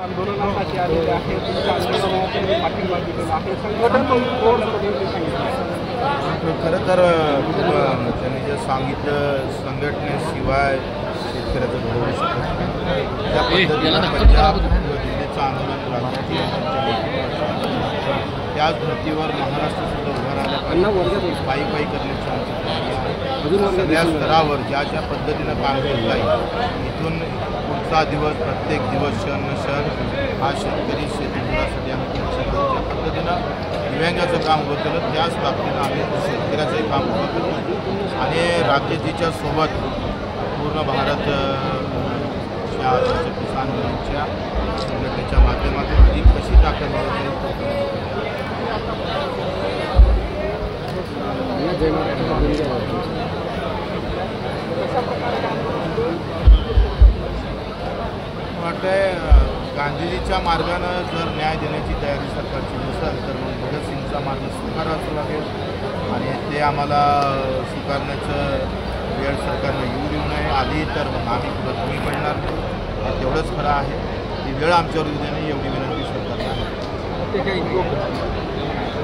आंदोलनासाठी आलेले आहेत, तुमच्या आंदोलनाला पाठिंबा दिलेला आहे, संघटन खरं तर त्यांनी जे सांगितलं संघटनेशिवाय शेतकऱ्याचं घडवू शकत त्या पद्धतीनं पंजाब दिल्लीचं आंदोलन त्याच धर्तीवर महाराष्ट्र सुद्धा उभा राहिला पायी पायी करण्याची आमची तयारी आहे. सगळ्या स्तरावर ज्या ज्या पद्धतीनं काम केलं जाईल इथून पुढचा दिवस प्रत्येक दिवस क्षण हा शेतकरी शेतीमुळासाठी आम्ही ज्या पद्धतीनं दिव्यांगाचं काम उभं केलं त्याच बाबतीनं आम्ही शेतकऱ्याचंही काम उभं केलं आणि राकेशजीच्या सोबत पूर्ण भारत किसान युनियनच्या संघटनेच्या माध्यमातून अधिक कशी ताकद वाटतंय गांधीजीच्या मार्गानं जर न्याय देण्याची तयारी सरकारची नसेल तर मग भगतसिंगचा मार्ग स्वीकारावा लागेल आणि ते आम्हाला स्वीकारण्याचं वेळ सरकारनं येऊ नये आली तर मग आम्ही पुढं कमी पडणार नाही तेवढंच खरं आहे. ती वेळ आमच्यावर येऊ नये एवढी विनंती सरकारला आहे.